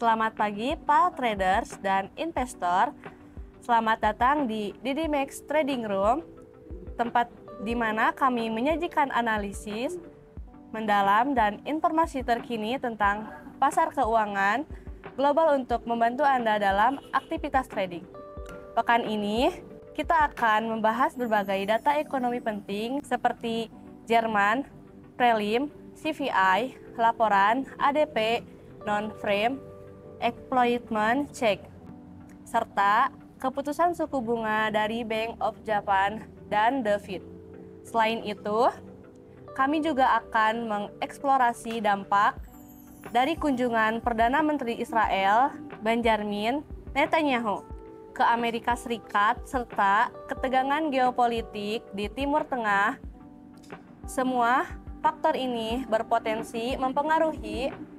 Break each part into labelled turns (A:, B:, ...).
A: Selamat pagi Pak traders dan investor. Selamat datang di DDMax Trading Room, tempat di mana kami menyajikan analisis mendalam dan informasi terkini tentang pasar keuangan global untuk membantu Anda dalam aktivitas trading. Pekan ini, kita akan membahas berbagai data ekonomi penting seperti Jerman, prelim, CPI, laporan ADP, non-frame, employment check, serta keputusan suku bunga dari Bank of Japan dan The Fed. Selain itu, kami juga akan mengeksplorasi dampak dari kunjungan Perdana Menteri Israel, Benjamin Netanyahu, ke Amerika Serikat serta ketegangan geopolitik di Timur Tengah. Semua faktor ini berpotensi mempengaruhi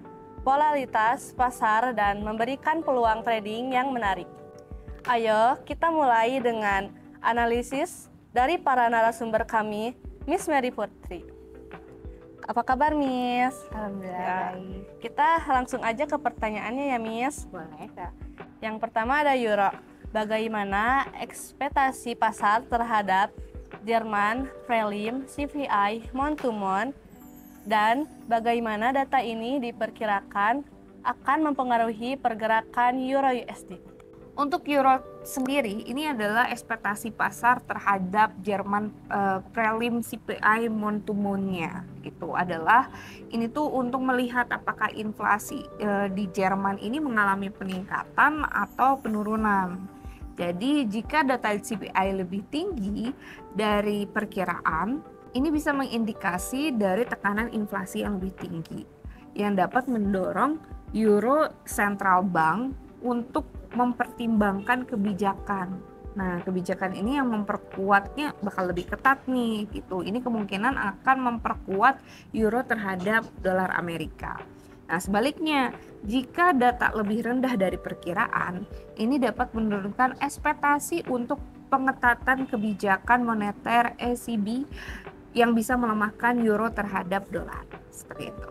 A: volatilitas pasar dan memberikan peluang trading yang menarik. Ayo kita mulai dengan analisis dari para narasumber kami, Miss Mary Putri. Apa kabar, Miss?
B: Alhamdulillah baik.
A: Kita langsung aja ke pertanyaannya ya, Miss.
B: Boleh, Kak.
A: Yang pertama ada Euro. Bagaimana ekspektasi pasar terhadap Jerman, prelim, CPI, month-to-month, dan bagaimana data ini diperkirakan akan mempengaruhi pergerakan Euro USD?
B: Untuk Euro sendiri, ini adalah ekspektasi pasar terhadap Jerman prelim CPI month-to-month-nya. Itu adalah, ini tuh untuk melihat apakah inflasi di Jerman ini mengalami peningkatan atau penurunan. Jadi jika data CPI lebih tinggi dari perkiraan, ini bisa mengindikasi dari tekanan inflasi yang lebih tinggi yang dapat mendorong Euro Central Bank untuk mempertimbangkan kebijakan. Nah, kebijakan ini yang memperkuatnya bakal lebih ketat nih gitu. Ini kemungkinan akan memperkuat euro terhadap dolar Amerika. Nah, sebaliknya, jika data lebih rendah dari perkiraan, ini dapat menurunkan ekspektasi untuk pengetatan kebijakan moneter ECB yang bisa melemahkan euro terhadap dolar. Seperti itu.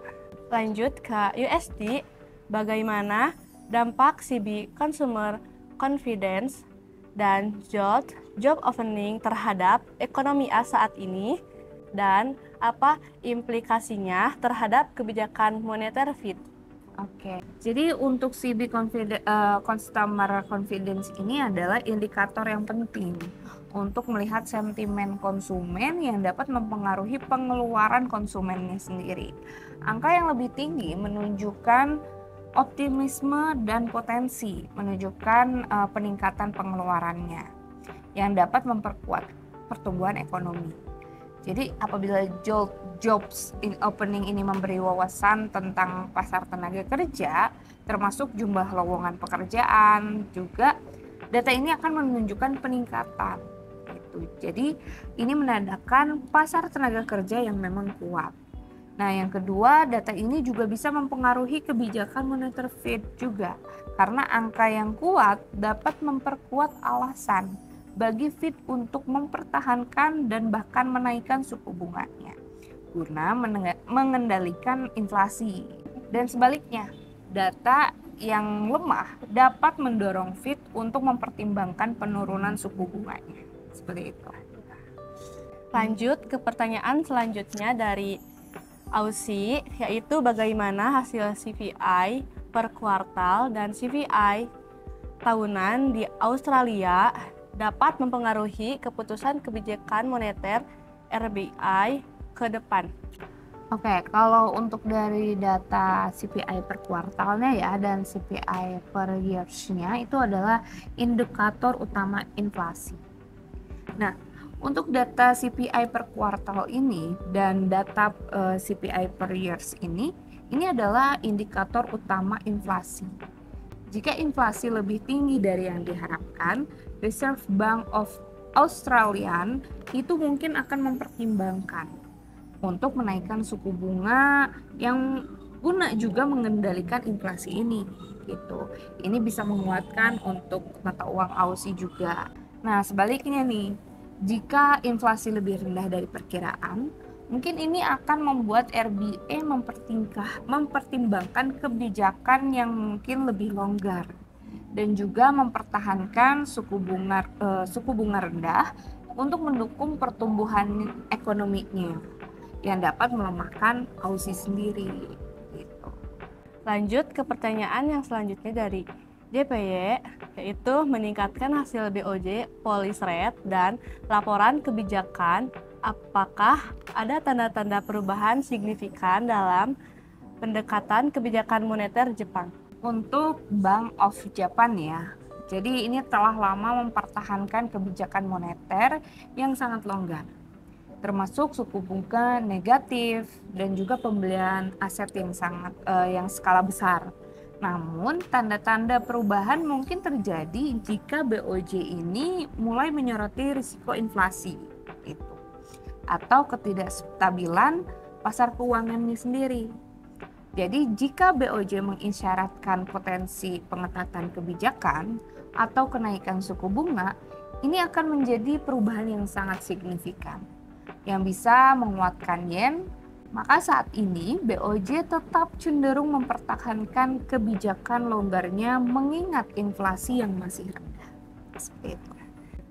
A: Lanjut ke USD, bagaimana dampak CB Consumer Confidence dan job opening terhadap ekonomi AS saat ini, dan apa implikasinya terhadap kebijakan moneter Fed?
B: Oke, jadi untuk CB Consumer Confidence ini adalah indikator yang penting untuk melihat sentimen konsumen yang dapat mempengaruhi pengeluaran konsumennya sendiri. Angka yang lebih tinggi menunjukkan optimisme dan potensi menunjukkan peningkatan pengeluarannya yang dapat memperkuat pertumbuhan ekonomi. Jadi apabila jobs opening ini memberi wawasan tentang pasar tenaga kerja, termasuk jumlah lowongan pekerjaan, juga data ini akan menunjukkan peningkatan. Gitu. Jadi ini menandakan pasar tenaga kerja yang memang kuat. Nah, yang kedua, data ini juga bisa mempengaruhi kebijakan moneter Fed juga, karena angka yang kuat dapat memperkuat alasan bagi Fed untuk mempertahankan dan bahkan menaikkan suku bunganya guna mengendalikan inflasi. Dan sebaliknya, data yang lemah dapat mendorong Fed untuk mempertimbangkan penurunan suku bunganya. Seperti itu.
A: Lanjut ke pertanyaan selanjutnya dari Aussie, yaitu bagaimana hasil CPI per kuartal dan CPI tahunan di Australia dapat mempengaruhi keputusan kebijakan moneter RBI ke depan.
B: Oke, kalau untuk dari data CPI per kuartalnya ya dan CPI per years-nya itu adalah indikator utama inflasi. Nah, untuk data CPI per kuartal ini dan data CPI per years ini adalah indikator utama inflasi. Jika inflasi lebih tinggi dari yang diharapkan, Reserve Bank of Australia itu mungkin akan mempertimbangkan untuk menaikkan suku bunga yang guna juga mengendalikan inflasi ini gitu. Ini bisa menguatkan untuk mata uang Aussie juga. Nah, sebaliknya nih, jika inflasi lebih rendah dari perkiraan, Mungkin ini akan membuat RBA mempertimbangkan kebijakan yang mungkin lebih longgar dan juga mempertahankan suku bunga rendah untuk mendukung pertumbuhan ekonominya yang dapat melemahkan Aussie sendiri gitu.
A: Lanjut ke pertanyaan yang selanjutnya dari DPY, yaitu meningkatkan hasil BOJ, policy rate, dan laporan kebijakan. Apakah ada tanda-tanda perubahan signifikan dalam pendekatan kebijakan moneter Jepang?
B: Untuk Bank of Japan ya, jadi ini telah lama mempertahankan kebijakan moneter yang sangat longgar, termasuk suku bunga negatif dan juga pembelian aset yang skala besar. Namun, tanda-tanda perubahan mungkin terjadi jika BOJ ini mulai menyoroti risiko inflasi itu atau ketidakstabilan pasar keuangan ini sendiri. Jadi, jika BOJ mengisyaratkan potensi pengetatan kebijakan atau kenaikan suku bunga, ini akan menjadi perubahan yang sangat signifikan yang bisa menguatkan yen. Maka saat ini BOJ tetap cenderung mempertahankan kebijakan longgarnya mengingat inflasi yang masih rendah. Seperti itu.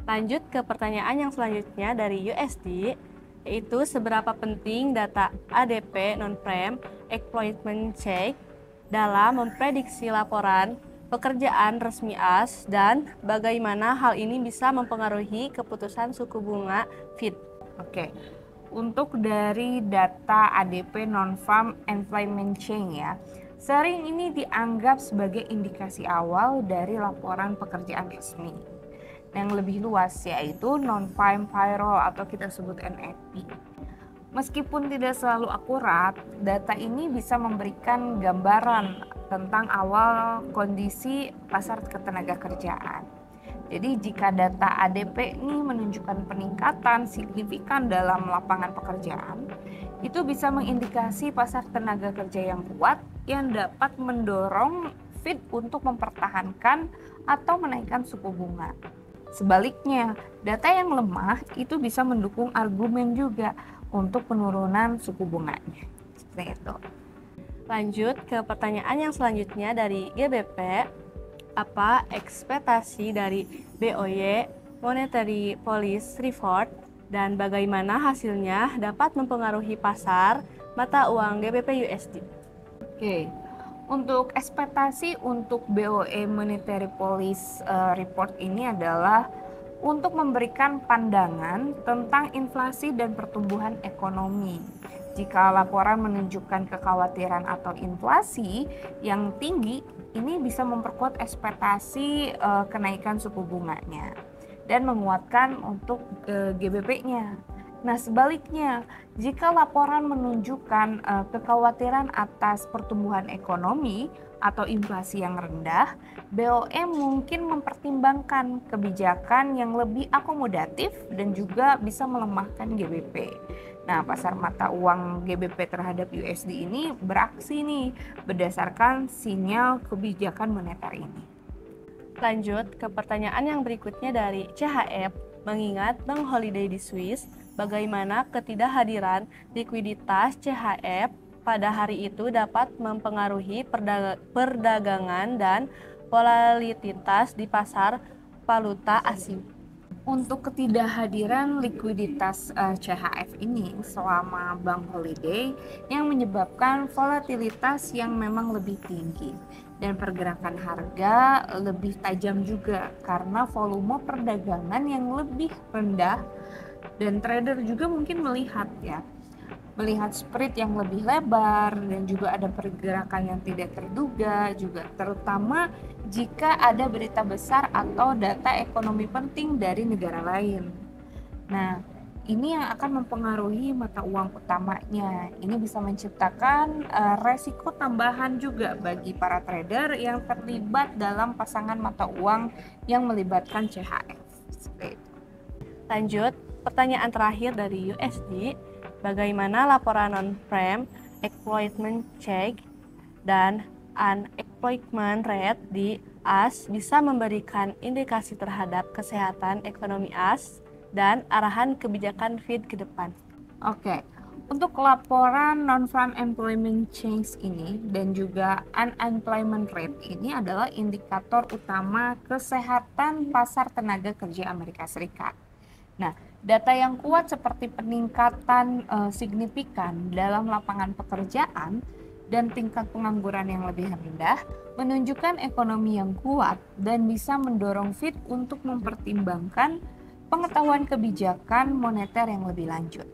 A: Lanjut ke pertanyaan yang selanjutnya dari USD, yaitu seberapa penting data ADP non-prime employment check dalam memprediksi laporan pekerjaan resmi AS dan bagaimana hal ini bisa mempengaruhi keputusan suku bunga Fed.
B: Oke. Untuk dari data ADP non-farm employment change ya, sering ini dianggap sebagai indikasi awal dari laporan pekerjaan resmi. Yang lebih luas yaitu non-farm payroll atau kita sebut NFP. Meskipun tidak selalu akurat, data ini bisa memberikan gambaran tentang awal kondisi pasar ketenagakerjaan. Jadi jika data ADP ini menunjukkan peningkatan signifikan dalam lapangan pekerjaan, itu bisa mengindikasi pasar tenaga kerja yang kuat yang dapat mendorong Fed untuk mempertahankan atau menaikkan suku bunga. Sebaliknya, data yang lemah itu bisa mendukung argumen juga untuk penurunan suku bunganya. Seperti itu.
A: Lanjut ke pertanyaan yang selanjutnya dari GBP. Apa ekspektasi dari BOY Monetary Policy Report dan bagaimana hasilnya dapat mempengaruhi pasar mata uang GBP USD?
B: Oke. Untuk ekspektasi untuk BOE Monetary Policy Report ini adalah untuk memberikan pandangan tentang inflasi dan pertumbuhan ekonomi. Jika laporan menunjukkan kekhawatiran atau inflasi yang tinggi, ini bisa memperkuat ekspektasi kenaikan suku bunganya dan menguatkan untuk GBP-nya. Nah, sebaliknya, jika laporan menunjukkan kekhawatiran atas pertumbuhan ekonomi atau inflasi yang rendah, BOE mungkin mempertimbangkan kebijakan yang lebih akomodatif dan juga bisa melemahkan GBP. Nah, pasar mata uang GBP terhadap USD ini beraksi nih berdasarkan sinyal kebijakan moneter ini.
A: Lanjut ke pertanyaan yang berikutnya dari CHF. Mengingat Bank Holiday di Swiss, bagaimana ketidakhadiran likuiditas CHF pada hari itu dapat mempengaruhi perdagangan dan volatilitas di pasar valuta asing?
B: Untuk ketidakhadiran likuiditas CHF ini selama Bank Holiday yang menyebabkan volatilitas yang memang lebih tinggi dan pergerakan harga lebih tajam juga karena volume perdagangan yang lebih rendah, dan trader juga mungkin melihat spread yang lebih lebar dan juga ada pergerakan yang tidak terduga juga, terutama jika ada berita besar atau data ekonomi penting dari negara lain. Nah, ini yang akan mempengaruhi mata uang utamanya. Ini bisa menciptakan resiko tambahan juga bagi para trader yang terlibat dalam pasangan mata uang yang melibatkan CHF. Seperti itu.
A: Lanjut, pertanyaan terakhir dari USD. Bagaimana laporan non-prime employment check dan unemployment rate di AS bisa memberikan indikasi terhadap kesehatan ekonomi AS dan arahan kebijakan Fed ke depan?
B: Oke, Untuk laporan non-farm employment change ini dan juga unemployment rate ini adalah indikator utama kesehatan pasar tenaga kerja Amerika Serikat. Nah, data yang kuat seperti peningkatan signifikan dalam lapangan pekerjaan dan tingkat pengangguran yang lebih rendah menunjukkan ekonomi yang kuat dan bisa mendorong Fed untuk mempertimbangkan pengetahuan kebijakan moneter yang lebih lanjut.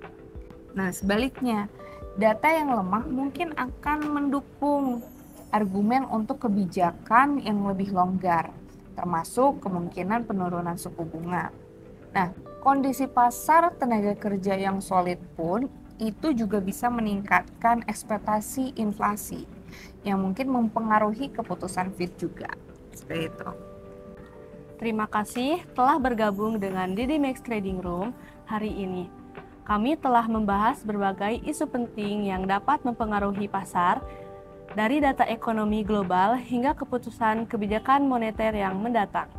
B: Nah, sebaliknya, data yang lemah mungkin akan mendukung argumen untuk kebijakan yang lebih longgar, termasuk kemungkinan penurunan suku bunga. Nah, kondisi pasar tenaga kerja yang solid pun itu juga bisa meningkatkan ekspektasi inflasi yang mungkin mempengaruhi keputusan Fed juga. Seperti itu.
A: Terima kasih telah bergabung dengan DD Max Trading Room hari ini. Kami telah membahas berbagai isu penting yang dapat mempengaruhi pasar, dari data ekonomi global hingga keputusan kebijakan moneter yang mendatang.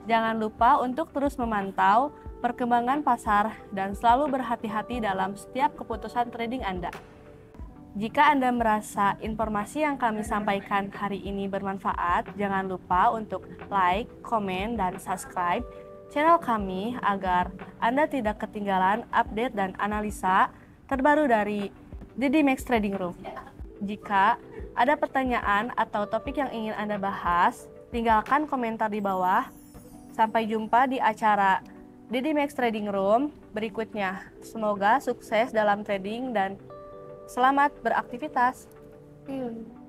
A: Jangan lupa untuk terus memantau perkembangan pasar dan selalu berhati-hati dalam setiap keputusan trading Anda. Jika Anda merasa informasi yang kami sampaikan hari ini bermanfaat, jangan lupa untuk like, komen, dan subscribe channel kami agar Anda tidak ketinggalan update dan analisa terbaru dari DD Max Trading Room. Jika ada pertanyaan atau topik yang ingin Anda bahas, tinggalkan komentar di bawah. Sampai jumpa di acara DD Max Trading Room berikutnya. Semoga sukses dalam trading dan selamat beraktivitas.
B: See you.